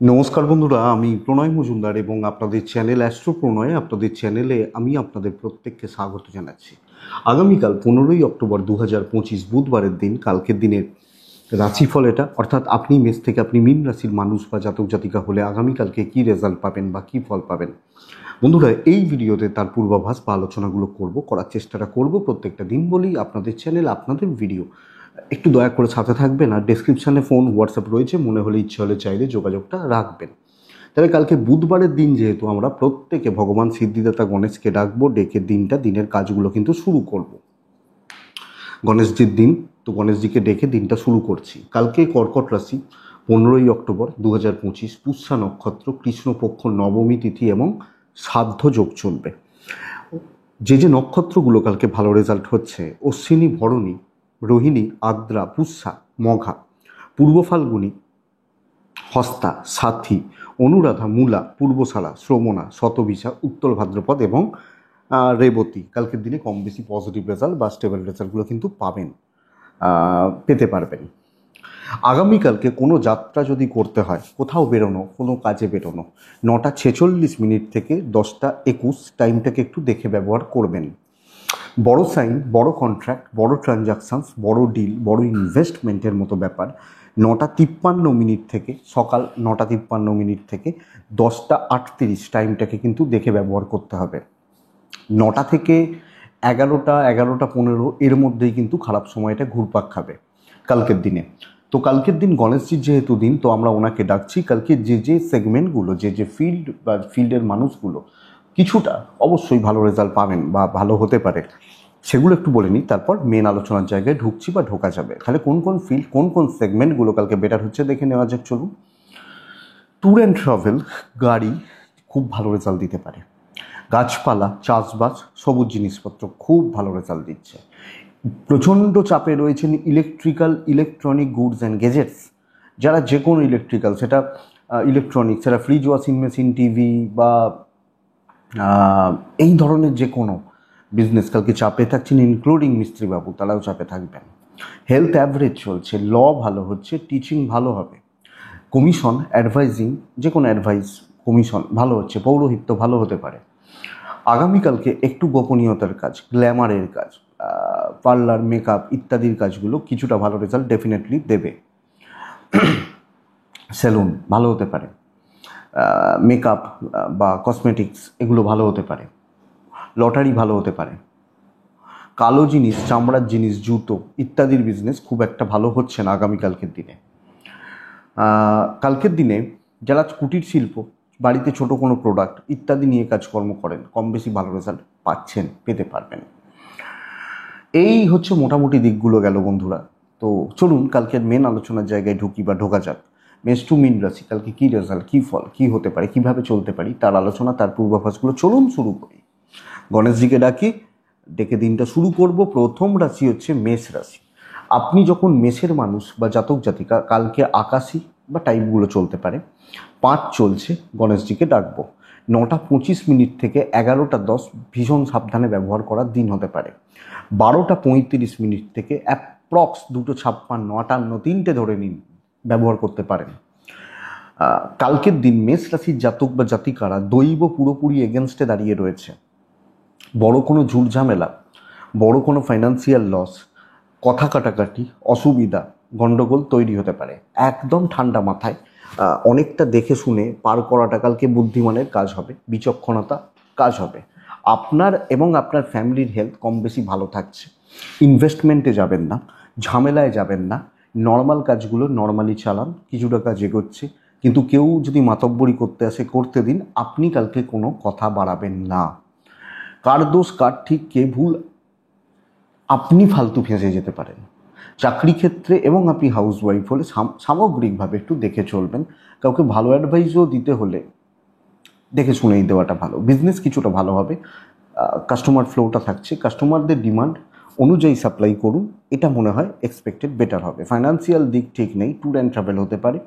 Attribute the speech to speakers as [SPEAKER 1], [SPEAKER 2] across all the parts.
[SPEAKER 1] নমস্কার বন্ধুরা, আমি প্রণয় মজুমদার এবং আপনাদের চ্যানেল অ্যাস্ট্রো প্রণয়, আপনাদের চ্যানেলে আমি আপনাদের প্রত্যেককে স্বাগত জানাচ্ছি। আগামীকাল 15ই অক্টোবর 2025 বুধবারের দিন, কালকের দিনের রাশিফল এটা, অর্থাৎ আপনি মেষ থেকে আপনি মীন রাশির মানুষ বা জাতক জাতিকা হলে আগামীকালকে কী রেজাল্ট পাবেন বা কী ফল পাবেন। বন্ধুরা, এই ভিডিওতে তার পূর্বাভাস বা আলোচনাগুলো করার চেষ্টাটা করব প্রত্যেকটা দিন বলেই আপনাদের চ্যানেল, আপনাদের ভিডিও। একটু দয়া করে সাথে থাকবেন, আর ডেসক্রিপশানে ফোন হোয়াটসঅ্যাপ রয়েছে, মনে হলে ইচ্ছে হলে চাইলে যোগাযোগটা রাখবেন। তবে কালকে বুধবারের দিন যেহেতু, আমরা প্রত্যেকে ভগবান সিদ্ধিদাতা গণেশকে ডাকবো, ডেকে দিনের কাজগুলো কিন্তু শুরু করব। গণেশজির দিন, তো গণেশজিকে ডেকে দিনটা শুরু করছি। কালকে কর্কট রাশি, 15ই অক্টোবর 2025, পুষ্যা নক্ষত্র, কৃষ্ণপক্ষ নবমী তিথি এবং শ্রাদ্ধ যোগ চলবে। যে নক্ষত্রগুলো কালকে ভালো রেজাল্ট হচ্ছে: অশ্বিনী, ভরণী, রোহিণী, আদ্রা, পুষ্যা, মঘা, পূর্ব ফাল্গুনী, হস্তা, সাথী, অনুরাধা, মূলা, পূর্বশালা, শ্রবণা, শতভিষা, উত্তর ভাদ্রপদ এবং রেবতী কালকের দিনে কম বেশি পজিটিভ রেজাল্ট বা স্টেবল রেজাল্টগুলো কিন্তু পেতে পারবেন। আগামীকালকে কোনো যাত্রা যদি করতে হয়, কোথাও বেরোনো, কোনো কাজে বেরোনো, 9টা 46 থেকে 10টা 21 টাইমটাকে একটু দেখে ব্যবহার করবেন। বড় সাইন, বড় কন্ট্রাক্ট, বড় ট্রানজাকশানস, বড় ডিল, বড় ইনভেস্টমেন্টের মতো ব্যাপার 9টা 53 থেকে, সকাল 9টা 53 থেকে 10টা 38 টাইমটাকে কিন্তু দেখে ব্যবহার করতে হবে। 9টা থেকে 11টা 11টা 15 এর মধ্যেই কিন্তু খারাপ সময়টা ঘুরপাক খাবে কালকের দিনে। তো কালকের দিন গণেশজির যেহেতু দিন, তো আমরা ওনাকে ডাকছি। কালকে যে সেগমেন্টগুলো, যে ফিল্ড বা ফিল্ডের মানুষগুলো কিছুটা অবশ্যই ভালো রেজাল্ট পাবেন বা ভালো হতে পারে, সেগুলো একটু বলে নিই, তারপর মেন আলোচনার জায়গায় ঢুকছি বা ঢোকা যাবে। তাহলে কোন কোন ফিল্ড, কোন কোন সেগমেন্টগুলো কালকে বেটার হচ্ছে দেখে নেওয়া যাক, চলুন। ট্যুর অ্যান্ড ট্রাভেল, গাড়ি খুব ভালো রেজাল্ট দিতে পারে। গাছপালা, চাষবাস, সবুজ জিনিসপত্র খুব ভালো রেজাল্ট দিচ্ছে। প্রচণ্ড চাপে রয়েছেন ইলেকট্রনিক গুডস অ্যান্ড গেজেটস, যারা যে কোনো ইলেকট্রিক্যাল, সেটা ইলেকট্রনিক্স, সেটা ফ্রিজ, ওয়াশিং মেশিন, টিভি বা এই ধরনের যে কোনো বিজনেস কালকে চাপে থাকছেন, ইনক্লুডিং মিস্ত্রিবাবু, তারাও চাপে থাকবেন। হেলথ অ্যাভারেজ চলছে, ল ভালো হচ্ছে, টিচিং ভালো হবে, কমিশন, অ্যাডভাইজিং, যে কোনো অ্যাডভাইস কমিশন ভালো হচ্ছে, পৌরোহিত্য ভালো হতে পারে। আগামীকালকে একটু গোপনীয়তার কাজ, গ্ল্যামারের কাজ, পার্লার, মেকআপ ইত্যাদির কাজগুলো কিছুটা ভালো রেজাল্ট ডেফিনেটলি দেবে। সেলুন ভালো হতে পারে, মেকআপ বা কসমেটিক্স এগুলো ভালো হতে পারে, লটারি ভালো হতে পারে, কালো জিনিস, চামড়ার জিনিস, জুতো ইত্যাদির বিজনেস খুব একটা ভালো হচ্ছে না আগামীকালকের দিনে। কালকের দিনে যারা কুটির শিল্প, বাড়িতে ছোট কোনো প্রোডাক্ট ইত্যাদি নিয়ে কাজকর্ম করেন, কম বেশি ভালো রেজাল্ট পেতে পারবেন। এই হচ্ছে মোটামুটি দিকগুলো গেল বন্ধুরা। তো চলুন কালকের মেন আলোচনার জায়গায় ঢুকি বা ঢোকা যাক। মেষ টু মীন রাশি, কালকে কী রেজাল্ট, কী ফল, কী হতে পারে, কীভাবে চলতে পারি, তার আলোচনা, তার পূর্বাভাসগুলো চলুন শুরু করি। গণেশজিকে ডেকে দিনটা শুরু করব। প্রথম রাশি হচ্ছে মেষ রাশি। আপনি যখন মেষের মানুষ বা জাতক জাতিকা, কালকে আকাশী বা টাইপগুলো চলতে পারে। 5 চলছে, গণেশজিকে ডাকবো। 9টা 25 থেকে 11টা 10 ভীষণ সাবধানে ব্যবহার করার দিন হতে পারে। 12টা 35 থেকে অ্যাপ্রক্স 2:56, 58 ধরে নিন, ব্যবহার করতে পারেন। কালকের দিন মেষ রাশির জাতক বা জাতিকারা দৈব পুরোপুরি এগেনস্টে দাঁড়িয়ে রয়েছে। বড় কোনো ঝুটঝামেলা, বড় কোনো ফাইন্যান্সিয়াল লস, কথা কাটাকাটি, অসুবিধা, গণ্ডগোল তৈরি হতে পারে। একদম ঠান্ডা মাথায় অনেকটা দেখে শুনে পার করাটা কালকে বুদ্ধিমানের কাজ হবে, বিচক্ষণতা কাজ হবে। আপনার এবং আপনার ফ্যামিলির হেলথ কম বেশি ভালো থাকছে। ইনভেস্টমেন্টে যাবেন না, ঝামেলায় যাবেন না, নর্মাল কাজগুলো নর্মালি চালান। কিছুটা কাজ এগোচ্ছে, কিন্তু কেউ যদি মাতব্বরি করতে আসে করতে দিন, আপনি কালকে কোনো কথা বাড়াবেন না। কার দোষ, কার ঠিক, কে ভুল, আপনি ফালতু ফেঁসে যেতে পারেন চাকরি ক্ষেত্রে, এবং আপনি হাউসওয়াইফ হলে সামগ্রিকভাবে একটু দেখে চলবেন। কাউকে ভালো অ্যাডভাইসও দিতে হলে দেখে শুনেই দেওয়াটা ভালো। বিজনেস কিছুটা ভালো হবে, কাস্টমার ফ্লোটা থাকছে, কাস্টমারদের ডিমান্ড অনুযায়ী সাপ্লাই করুন, এটা মনে হয় এক্সপেক্টেড বেটার হবে। ফাইন্যান্সিয়াল দিক ঠিক নেই, ট্যুর অ্যান্ড ট্রাভেল হতে পারে,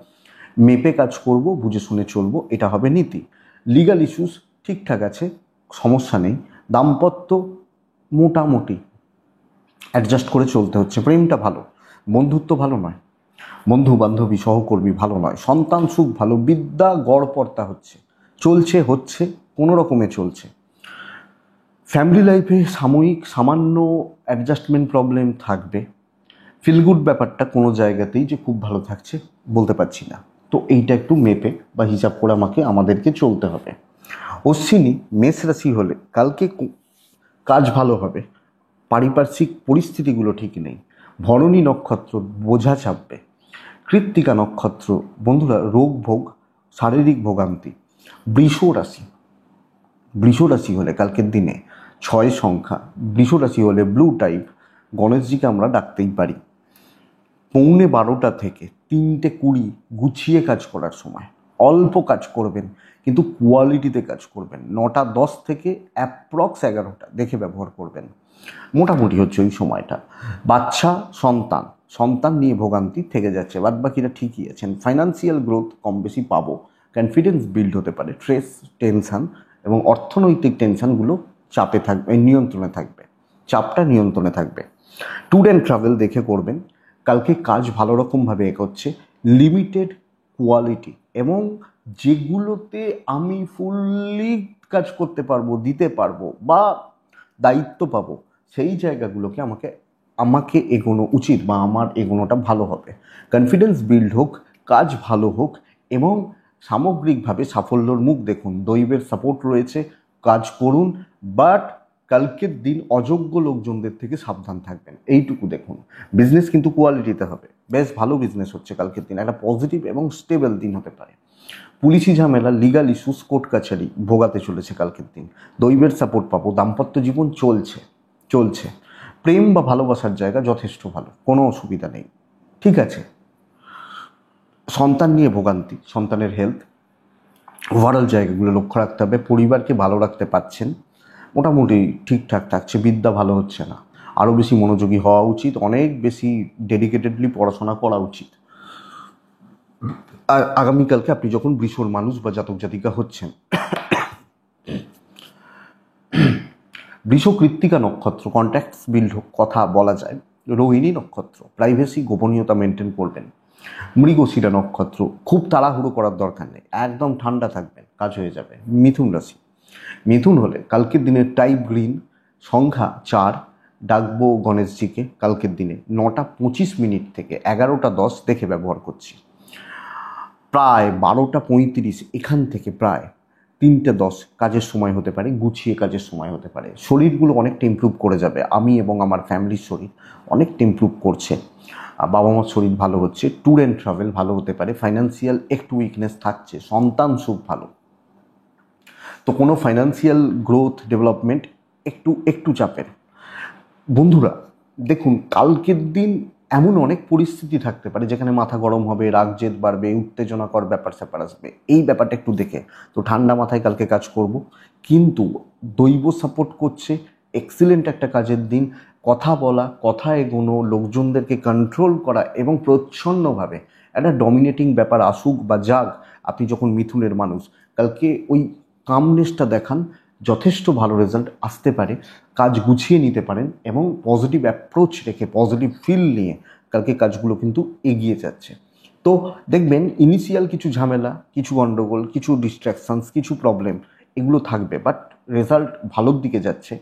[SPEAKER 1] মেপে কাজ করব, বুঝে শুনে চলবো, এটা হবে নীতি। লিগাল ইস্যুস ঠিকঠাক আছে, সমস্যা নেই। দাম্পত্য মোটামুটি অ্যাডজাস্ট করে চলতে হচ্ছে। প্রেমটা ভালো, বন্ধুত্ব ভালো নয়। বন্ধু বান্ধবী সহকর্মী ভালো নয়, সন্তান সুখ ভালো, বিদ্যা গড়পড়তা হচ্ছে কোনো রকমে চলছে। ফ্যামিলি লাইফে সাময়িক সামান্য অ্যাডজাস্টমেন্ট প্রবলেম থাকবে। ফিল গুড ব্যাপারটা কোনো জায়গাতেই যে খুব ভালো থাকছে বলতে পারছি না। তো এইটা একটু মেপে বা হিসাব করে আমাদেরকে চলতে হবে। অশ্বিনী মেষ রাশি হলে কালকে কাজ ভালো হবে, পারিপার্শ্বিক পরিস্থিতিগুলো ঠিক নেই। ভরণী নক্ষত্র বোঝা চাপবে। কৃত্তিকা নক্ষত্র বন্ধুরা রোগ ভোগ, শারীরিক ভোগান্তি। বৃষ রাশি হলে কালকের দিনে 6 সংখ্যা, বৃষ রাশি হলে ব্লু টাইপ, গণেশজিকে আমরা ডাকতেই পারি। 12:15 থেকে 3:20 গুছিয়ে কাজ করার সময়। অল্প কাজ করবেন কিন্তু কোয়ালিটিতে কাজ করবেন। 9:10 থেকে অ্যাপ্রক্স 11টা দেখে ব্যবহার করবেন। মোটামুটি হচ্ছে ওই সময়টা। বাচ্চা সন্তান নিয়ে ভোগান্তি থেকে যাচ্ছে, বাদ বাকিরা ঠিকই আছেন। ফাইন্যান্সিয়াল গ্রোথ কম বেশি পাবো, কনফিডেন্স বিল্ড হতে পারে। স্ট্রেস, টেনশন এবং অর্থনৈতিক টেনশনগুলো চাপটা নিয়ন্ত্রণে থাকবে। ট্যুর অ্যান্ড ট্রাভেল দেখে করবেন। কালকে কাজ ভালো রকমভাবে এগোচ্ছে। লিমিটেড কোয়ালিটি এবং যেগুলোতে আমি ফুললি কাজ করতে পারবো, দিতে পারবো বা দায়িত্ব পাবো, সেই জায়গাগুলোকে আমাকে এগোনো উচিত বা আমার এগোনোটা ভালো হবে। কনফিডেন্স বিল্ড হোক, কাজ ভালো হোক এবং সামগ্রিকভাবে সাফল্যর মুখ দেখুন। দৈবের সাপোর্ট রয়েছে, কাজ করুন, বাট কালকের দিন অযোগ্য লোকজনদের থেকে সাবধান থাকবেন, এইটুকু দেখুন। বিজনেস কিন্তু কোয়ালিটিতে হবে, বেশ ভালো বিজনেস হচ্ছে কালকের দিন, একটা পজিটিভ এবং স্টেবল দিন হতে পারে। পুলিশি ঝামেলা, লিগাল ইস্যুস, কোর্ট কাছারি ভোগাতে চলেছে কালকের দিন। দৈবের সাপোর্ট পাবো। দাম্পত্য জীবন চলছে। প্রেম বা ভালোবাসার জায়গা যথেষ্ট ভালো, কোনো অসুবিধা নেই, ঠিক আছে। সন্তান নিয়ে ভোগান্তি, সন্তানের হেলথ, ওভারঅল জায়গাগুলো লক্ষ্য রাখতে হবে। পরিবারকে ভালো রাখতে পারছেন, মোটামুটি ঠিকঠাক থাকছে। বিদ্যা ভালো হচ্ছে না, আরও বেশি মনোযোগী হওয়া উচিত, অনেক বেশি ডেডিকেটেডলি পড়াশোনা করা উচিত। আর আগামীকালকে আপনি যখন বৃষর মানুষ বা জাতক জাতিকা হচ্ছেন, বৃষ কৃত্তিকা নক্ষত্র, কন্ট্যাক্টস বিল্ড কথা বলা যায়। রোহিণী নক্ষত্র, প্রাইভেসি গোপনীয়তা মেনটেন করবেন। মৃগশিরা নক্ষত্র, খুব তাড়াহুড়ো করার দরকার নেই, একদম ঠান্ডা থাকবেন, কাজ হয়ে যাবে। মিথুন রাশি, মিথুন হলে কালকের দিনে টাইপ গ্রিন, সংখ্যা 4, ডাকবো গণেশজিকে কালকের দিনে 9:25 থেকে 11:10 দেখে ব্যবহার করছি। প্রায় 12:35 এখান থেকে প্রায় 3:10 কাজের সময় হতে পারে, গুছিয়ে কাজের সময় হতে পারে। শরীরগুলো অনেকটা ইমপ্রুভ করে যাবে, আমি এবং আমার ফ্যামিলির শরীর অনেকটা ইমপ্রুভ করছে। বাবা মার শরীর ভালো হচ্ছে। ট্যুর অ্যান্ড ট্রাভেল ভালো হতে পারে। ফাইন্যান্সিয়াল একটু উইকনেস থাকছে, সন্তান সুখ ভালো। তো কোনো ফাইন্যান্সিয়াল গ্রোথ ডেভেলপমেন্ট একটু চাপের। বন্ধুরা দেখুন, কালকের দিন এমন অনেক পরিস্থিতি থাকতে পারে যেখানে মাথা গরম হবে, রাগ জেদ বাড়বে, উত্তেজনাকর ব্যাপার স্যাপার আসবে। এই ব্যাপারটা একটু দেখে তো ঠান্ডা মাথায় কালকে কাজ করব, কিন্তু দৈব সাপোর্ট করছে। এক্সিলেন্ট একটা কাজের দিন। কথা বলা, কথা এগোনো, লোকজনদেরকে কন্ট্রোল করা এবং প্রচ্ছন্নভাবে একটা ডমিনেটিং ব্যাপার আসুক বা যাক, আপনি যখন মিথুনের মানুষ কালকে ওই কামনেসটা দেখান, যথেষ্ট ভালো রেজাল্ট আসতে পারে। কাজ গুছিয়ে নিতে পারেন এবং পজিটিভ অ্যাপ্রোচ রেখে, পজিটিভ ফিল নিয়ে কালকে কাজগুলো কিন্তু এগিয়ে যাচ্ছে। তো দেখবেন ইনিশিয়াল কিছু ঝামেলা, কিছু গণ্ডগোল, কিছু ডিস্ট্র্যাকশনস, কিছু প্রবলেম এগুলো থাকবে, বাট রেজাল্ট ভালোর দিকে যাচ্ছে।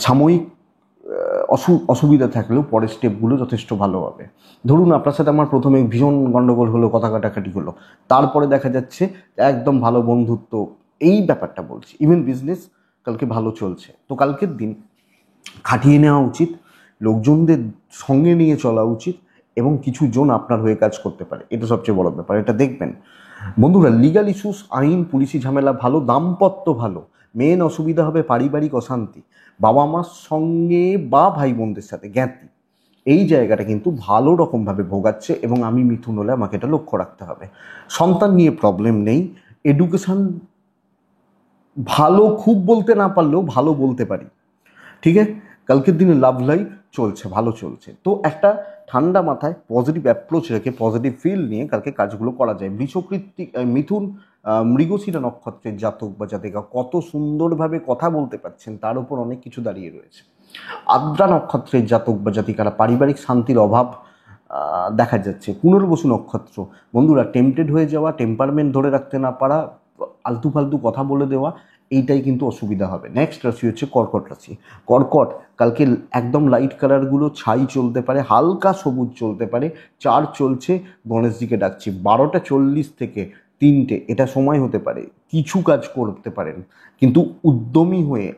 [SPEAKER 1] সাময়িক অসুবিধা থাকলেও পরের স্টেপগুলো যথেষ্ট ভালো হবে। ধরুন আপনার সাথে আমার প্রথমে ভীষণ গণ্ডগোল হলো, কথা কাটাকাটি হলো, তারপরে দেখা যাচ্ছে একদম ভালো বন্ধুত্ব, এই ব্যাপারটা বলছি। ইভেন বিজনেস কালকে ভালো চলছে। তো কালকের দিন খাটিয়ে নেওয়া উচিত, লোকজনদের সঙ্গে নিয়ে চলা উচিত এবং কিছু জন আপনার হয়ে কাজ করতে পারে, এটা সবচেয়ে বড় ব্যাপার, এটা দেখবেন। বন্ধুরা লিগাল ইস্যুস, আইন পুলিশি ঝামেলা ভালো, দাম্পত্য ভালো। মেন অসুবিধা হবে পারিবারিক অশান্তি, বাবা মার সঙ্গে বা ভাই বোনদের সাথে জ্ঞাতি, এই জায়গাটা কিন্তু ভালো রকমভাবে ভোগাচ্ছে এবং আমি মিথুন হলে আমাকে এটা লক্ষ্য রাখতে হবে। সন্তান নিয়ে প্রবলেম নেই। এডুকেশন ভালো, খুব বলতে না পারলেও ভালো বলতে পারি, ঠিক আছে। কালকের দিনে লাভ লাইফ চলছে, ভালো চলছে। তো একটা ঠান্ডা মাথায় পজিটিভ অ্যাপ্রোচ রেখে, পজিটিভ ফিল নিয়ে কালকে কাজগুলো করা যায়। মিথুন মৃগশিরা নক্ষত্রের জাতক বা জাতিকা কত সুন্দরভাবে কথা বলতে পারছেন তার উপর অনেক কিছু দাঁড়িয়ে রয়েছে। আদ্রা নক্ষত্রের জাতক বা জাতিকারা পারিবারিক শান্তির অভাব দেখা যাচ্ছে। পুনর্বসু নক্ষত্র বন্ধুরা, টেম্পটেড হয়ে যাওয়া, টেম্পারমেন্ট ধরে রাখতে না পারা, আলতু ফালতু কথা বলে দেওয়া, এইটাই কিন্তু অসুবিধা হবে। নেক্সট রাশি হচ্ছে কর্কট রাশি। কর্কট, কালকে একদম লাইট কালারগুলো ছাই চলতে পারে, হালকা সবুজ চলতে পারে, 4 চলছে, গণেশজিকে ডাকছি। 12:40 থেকে 3টে এটা সময় হতে পারে, কিছু কাজ করতে পারেন, কিন্তু উদ্যমী হয়ে,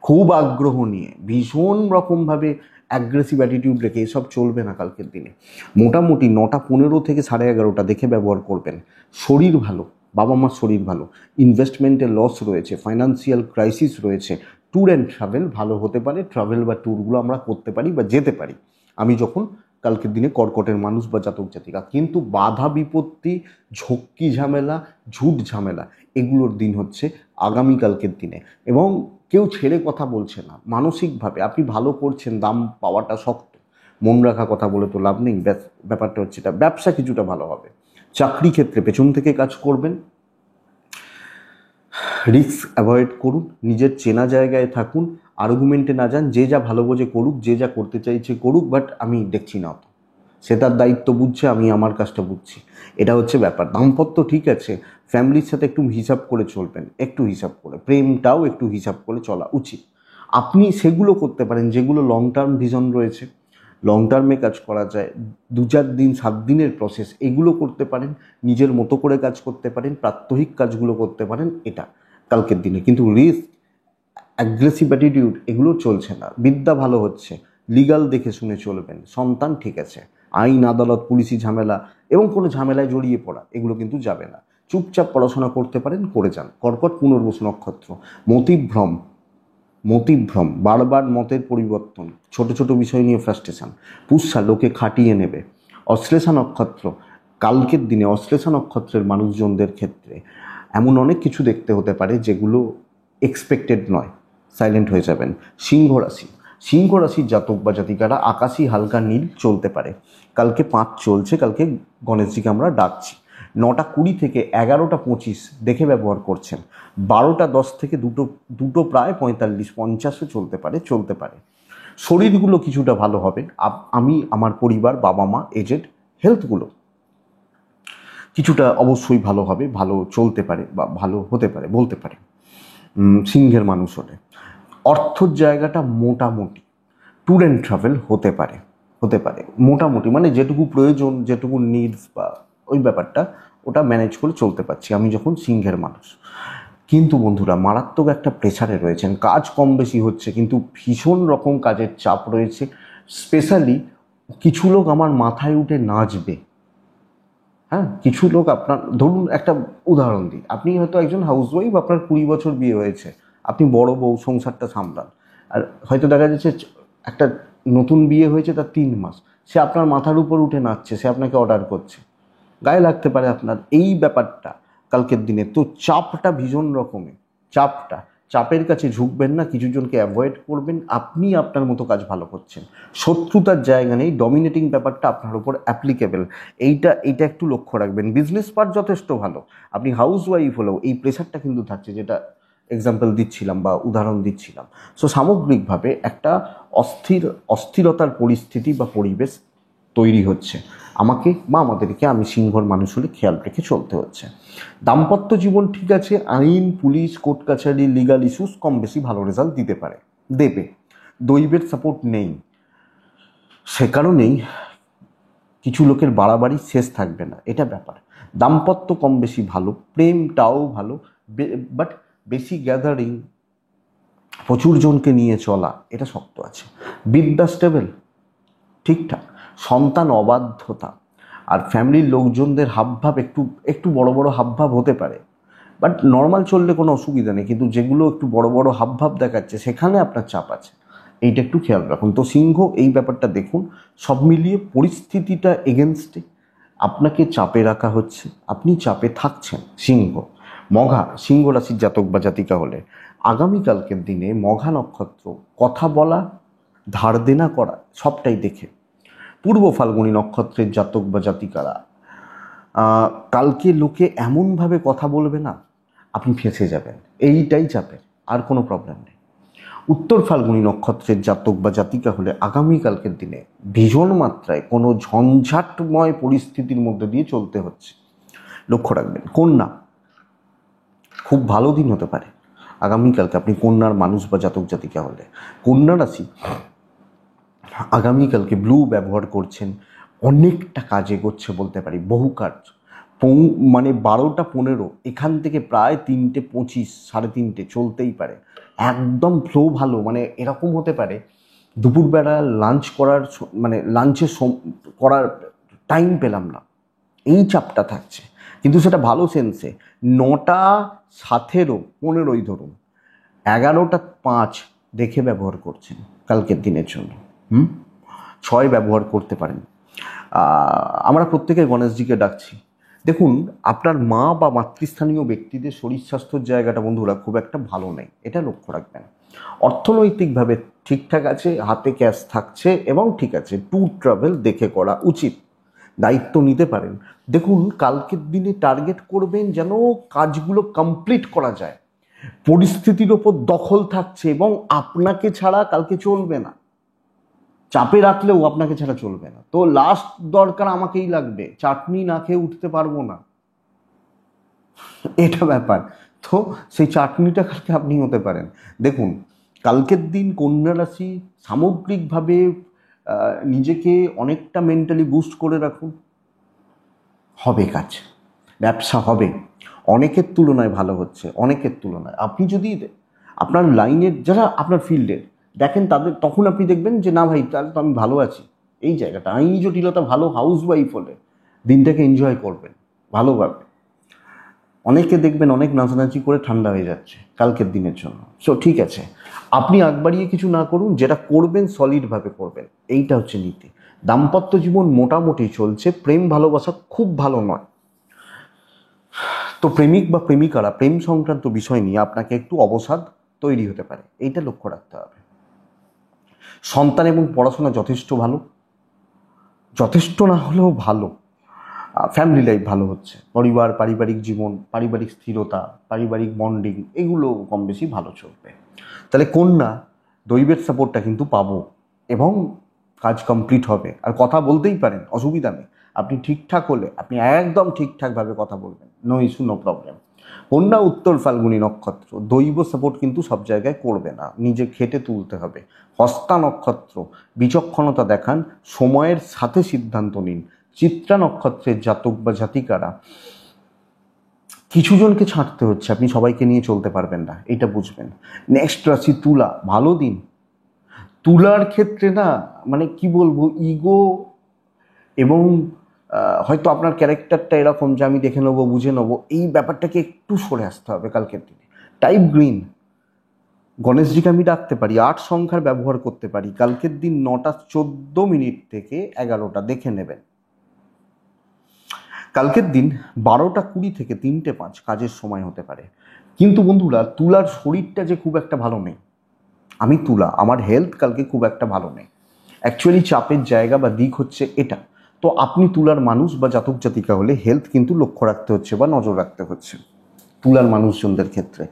[SPEAKER 1] খুব আগ্রহ নিয়ে, ভীষণ রকমভাবে অ্যাগ্রেসিভ অ্যাটিটিউড রেখে এসব চলবে না কালকের দিনে। মোটামুটি 9:15 থেকে 11:30 দেখে ব্যবহার করবেন। শরীর ভালো, বাবা মার শরীর ভালো, ইনভেস্টমেন্টে লস রয়েছে, ফাইন্যান্সিয়াল ক্রাইসিস রয়েছে, ট্যুর অ্যান্ড ট্রাভেল ভালো হতে পারে, ট্রাভেল বা ট্যুরগুলো আমরা করতে পারি বা যেতে পারি আমি যখন কালকের দিনে কর্কটের মানুষ বা জাতক জাতিকা। কিন্তু বাধা বিপত্তি, ঝক্কি ঝামেলা, ঝুট ঝামেলা, এগুলোর দিন হচ্ছে আগামীকালকের দিনে। এবং কেউ ছেড়ে কথা বলছে না মানসিকভাবে, আপনি ভালো করছেন, দাম পাওয়াটা শক্ত, মন রাখা কথা বলে তো লাভ নেই। ব্যাপারটা হচ্ছে এটা। ব্যবসা কিছুটা ভালো হবে। চাকরি ক্ষেত্রে পেছন থেকে কাজ করবেন, রিস্ক অ্যাভয়েড করুন, নিজের চেনা জায়গায় থাকুন, আর্গুমেন্টে না যান, যে যা ভালো বোঝে করুক, যে যা করতে চাইছে করুক, বাট আমি দেখছি না অত, সে তার দায়িত্ব বুঝছে, আমি আমার কাজটা বুঝছি, এটা হচ্ছে ব্যাপার। দাম্পত্য ঠিক আছে, ফ্যামিলির সাথে একটু হিসাব করে চলবেন, একটু হিসাব করে, প্রেমটাও একটু হিসাব করে চলা উচিত। আপনি সেগুলো করতে পারেন যেগুলো লং টার্ম ভিশন রয়েছে, লং টার্মে কাজ করা যায়, 2-4 দিন 7 দিনের প্রসেস, এগুলো করতে পারেন, নিজের মতো করে কাজ করতে পারেন, প্রাত্যহিক কাজগুলো করতে পারেন, এটা কালকের দিনে। কিন্তু রিস্ক, অ্যাগ্রেসিভ অ্যাটিটিউড এগুলো চলছে না। বিদ্যা ভালো হচ্ছে, লিগাল দেখে শুনে চলবেন, সন্তান ঠিক আছে, আইন আদালত পুলিশি ঝামেলা এবং কোনো ঝামেলায় জড়িয়ে পড়া এগুলো কিন্তু যাবে না। চুপচাপ পড়াশোনা করতে পারেন, করে যান। কর্কট পুনর্বসু নক্ষত্র। মতিভ্রম, মতিভ্রম, বারবার মতের পরিবর্তন, ছোট ছোট বিষয় নিয়ে ফ্রাস্ট্রেশন, পুষ্যা, লোকে খাটিয়ে নেবে। অশ্লেষা নক্ষত্র, কালকের দিনে অশ্লেষা নক্ষত্রের মানুষজনদের ক্ষেত্রে এমন অনেক কিছু দেখতে হতে পারে যেগুলো এক্সপেক্টেড নয়, সাইলেন্ট হয়ে যাবেন। সিংহ রাশি, সিংহ রাশির জাতক বা জাতিকারা আকাশি হালকা নীল চলতে পারে। কালকে 5 চলছে, কালকে গণেশজিকে আমরা ডাকছি। 9:20 থেকে 11:25 দেখে ব্যবহার করছেন। 12:10 থেকে দুটো প্রায় 45-50ও চলতে পারে। শরীরগুলো কিছুটা ভালো হবে, আমি, আমার পরিবার, বাবা মা, এজেড, হেলথগুলো কিছুটা অবশ্যই ভালো হবে, ভালো চলতে পারে বা ভালো হতে পারে বলতে পারে সিংহের মানুষ হলে। অর্থর জায়গাটা মোটামুটি, ট্যুর অ্যান্ড ট্রাভেল হতে পারে মোটামুটি, মানে যেটুকু প্রয়োজন, যেটুকু নিডস বা ওই ব্যাপারটা, ওটা ম্যানেজ করে চলতে পারছি আমি যখন সিংহের মানুষ। কিন্তু বন্ধুরা, মারাত্মক একটা প্রেসারে রয়েছেন, কাজ কম বেশি হচ্ছে, কিন্তু ভীষণ রকম কাজের চাপ রয়েছে। স্পেশালি কিছু লোক আমার মাথায় উঠে নাচবে। হ্যাঁ, কিছু লোক, আপনার ধরুন একটা উদাহরণ দিই, আপনি হয়তো একজন হাউসওয়াইফ, আপনার 20 বছর বিয়ে হয়েছে, আপনি বড় বউ, সংসারটা সামলান, আর হয়তো দেখা যাচ্ছে একটা নতুন বিয়ে হয়েছে, তার 3 মাস, সে আপনার মাথার উপর উঠে নাচছে, সে আপনাকে অর্ডার করছে, গায়ে লাগতে পারে আপনার এই ব্যাপারটা কালকের দিনে। তো চাপটা ভীষণ রকমের, চাপের কাছে ঝুঁকবেন না, কিছু জনকে অ্যাভয়েড করবেন, আপনি আপনার মতো কাজ ভালো করছেন, শত্রুতার জায়গা নেই, ডমিনেটিং ব্যাপারটা আপনার উপর অ্যাপ্লিকেবল, এইটা একটু লক্ষ্য রাখবেন। বিজনেস পার্ট যথেষ্ট ভালো, আপনি হাউস ওয়াইফ হলেও এই প্রেশারটা কিন্তু থাকছে, যেটা এক্সাম্পল দিচ্ছিলাম বা উদাহরণ দিচ্ছিলাম। সো সামগ্রিকভাবে একটা অস্থিরতার পরিস্থিতি বা পরিবেশ তৈরি হচ্ছে আমাকে বা আমাদেরকে, আমি সিংহর মানুষ হলে খেয়াল রেখে চলতে হচ্ছে। দাম্পত্য জীবন ঠিক আছে, আইন, পুলিশ, কোর্ট কাছারি, লিগাল ইস্যুস কম বেশি ভালো রেজাল্ট দেবে। দৈবের সাপোর্ট নেই, সে কারণেই কিছু লোকের বাড়াবাড়ি শেষ থাকবে না, এটা ব্যাপার। দাম্পত্য কম বেশি ভালো, প্রেমটাও ভালো, বাট বেশি গ্যাদারিং, প্রচুর জনকে নিয়ে চলা, এটা শক্ত আছে। বিদ্যা স্টেবল, ঠিকঠাক। সন্তান অবাধ্যতা আর ফ্যামিলির লোকজনদের হাবভাব একটু বড় বড় হাবভাব হতে পারে, বাট নর্মাল চললে কোনো অসুবিধা নেই, কিন্তু যেগুলো একটু বড় বড় হাবভাব দেখাচ্ছে সেখানে আপনার চাপ আছে, এইটা একটু খেয়াল রাখুন। তো সিংহ, এই ব্যাপারটা দেখুন, সব মিলিয়ে পরিস্থিতিটা এগেনস্টে আপনাকে চাপে রাখা হচ্ছে, আপনি চাপে থাকছেন। মঘা, সিংহ রাশির জাতক বা জাতিকা হলে আগামীকালকের দিনে মঘা নক্ষত্র, কথা বলা, ধার দেনা করা, সবটাই দেখে। পূর্ব ফাল্গুনী নক্ষত্রের জাতক বা জাতিকারা, কালকে লোকে এমনভাবে কথা বলবে না, আপনি ফেঁসে যাবেন, এইটাই চাপের, আর কোনো প্রবলেম নেই। উত্তর ফাল্গুনী নক্ষত্রের জাতক বা জাতিকা হলে আগামীকালকের দিনে ভীষণ মাত্রায় কোনো ঝঞ্ঝাটময় পরিস্থিতির মধ্যে দিয়ে চলতে হচ্ছে। লক্ষ্য রাখবেন। কন্যা, খুব ভালো দিন হতে পারে আগামীকালকে আপনি কন্যার মানুষ বা জাতক জাতিকা হলে। কন্যা রাশি আগামীকালকে ব্লু ব্যবহার করছেন, অনেকটা কাজ এগোচ্ছে বলতে পারি, বহু কাজ। মানে 12টা 15 এখান থেকে প্রায় 3টে 25, 3:30 চলতেই পারে। একদম ফ্লো ভালো, মানে এরকম হতে পারে দুপুরবেলা লাঞ্চ করার মানে লাঞ্চের করার টাইম পেলাম না, এই চাপটা থাকছে, কিন্তু সেটা ভালো সেন্সে। 9টা 17 15 ধরুন, 11টা 5 দেখে ব্যবহার করছেন কালকের দিনের জন্য। 6 ব্যবহার করতে পারেন। আমরা প্রত্যেকে গণেশজিকে ডাকছি। দেখুন, আপনার মা বা মাতৃস্থানীয় ব্যক্তিদের শরীর স্বাস্থ্যের জায়গাটা বন্ধুরা খুব একটা ভালো নেই, এটা লক্ষ্য রাখবেন। অর্থনৈতিকভাবে ঠিকঠাক আছে, হাতে ক্যাশ থাকছে এবং ঠিক আছে, ট্যুর ট্রাভেল দেখে করা উচিত, দায়িত্ব নিতে পারেন। দেখুন, কালকের দিনে টার্গেট করবেন যেন কাজগুলো কমপ্লিট করা যায়। পরিস্থিতির ওপর দখল থাকছে এবং আপনাকে ছাড়া কালকে চলবে না, চাপে রাখলেও আপনাকে ছাড়া চলবে না। তো লাস্ট দরকার আমাকেই লাগবে, চাটনি না খেয়ে উঠতে পারবো না, এটা ব্যাপার। তো সেই চাটনিটা কালকে আপনি হতে পারেন। দেখুন, কালকের দিন কন্যা রাশি সামগ্রিকভাবে নিজেকে অনেকটা মেন্টালি বুস্ট করে রাখুন, হবে কাজ, ব্যবসা হবে, অনেকের তুলনায় ভালো হচ্ছে, অনেকের তুলনায়। আপনি যদি আপনার লাইনের যারা আপনার ফিল্ডের দেখেন তাদের, তখন আপনি দেখবেন যে না ভাই, তাহলে তো আমি ভালো আছি। এই জায়গাটা আইনি জটিলতা ভালো হাউস ওয়াইফ হলে দিনটাকে এনজয় করবেন ভালোভাবে। অনেকে দেখবেন অনেক নাচানাচি করে ঠান্ডা হয়ে যাচ্ছে কালকের দিনের জন্য। সো ঠিক আছে, আপনি আগ বাড়িয়ে কিছু না করুন, যেটা করবেন সলিডভাবে করবেন, এইটা হচ্ছে নীতি। দাম্পত্য জীবন মোটামুটি চলছে, প্রেম ভালোবাসা খুব ভালো নয়। তো প্রেমিক বা প্রেমিকারা প্রেম সংক্রান্ত বিষয় নিয়ে আপনাকে একটু অবসাদ তৈরি হতে পারে, এইটা লক্ষ্য রাখতে হবে। সন্তান এবং পড়াশোনা যথেষ্ট ভালো, যথেষ্ট না হলেও ভালো। ফ্যামিলি লাইফ ভালো হচ্ছে, পরিবার, পারিবারিক জীবন, পারিবারিক স্থিরতা, পারিবারিক বন্ডিং, এগুলো কম বেশি ভালো চলবে। তাহলে কন্যা, দৈবের সাপোর্টটা কিন্তু পাবো এবং কাজ কমপ্লিট হবে। আর কথা বলতেই পারেন, অসুবিধা নেই। আপনি ঠিকঠাক হলে আপনি একদম ঠিকঠাকভাবে কথা বলবেন, নো ইস্যু, নো প্রবলেম। কন্যা উত্তর ফাল্গুনী নক্ষত্র, দৈব সাপোর্ট কিন্তু সব জায়গায় করবে না, নিজে খেটে তুলতে হবে। হস্তা নক্ষত্র, বিচক্ষণতা দেখান, সময়ের সাথে সিদ্ধান্ত নিন। চিত্রা নক্ষত্রের জাতক বা জাতিকারা, কিছু জনকে ছাঁটতে হচ্ছে, আপনি সবাইকে নিয়ে চলতে পারবেন না, এটা বুঝবেন। নেক্সট রাশি তুলা, ভালো দিন। তুলার ক্ষেত্রে না, মানে কি বলবো, ইগো এবং হয়তো আপনার ক্যারেক্টারটা এরকম যে আমি দেখে নেবো, বুঝে নেবো, এই ব্যাপারটাকে একটু সরে আসতে হবে কালকের দিনে। টাইপ গ্রিন, গণেশজিকে আমি ডাকতে পারি, 8 সংখ্যার ব্যবহার করতে পারি। কালকের দিন 9টা 14 থেকে 11টা দেখে নেবেন। কালকের দিন 12টা 20 থেকে 3টে 5 কাজের সময় হতে পারে। কিন্তু বন্ধুরা, তুলার শরীরটা যে খুব একটা ভালো নেই, আমি তুলা, আমার হেলথ কালকে খুব একটা ভালো নেই। অ্যাকচুয়ালি চাপের জায়গা বা দিক হচ্ছে এটা। তো আপনি তুলার মানুষ বা জাতক জাতিকা হলে হেলথ কিন্তু লক্ষ্য রাখতে হচ্ছে বা নজর রাখতে হচ্ছে তুলার মানুষজনদের ক্ষেত্রে।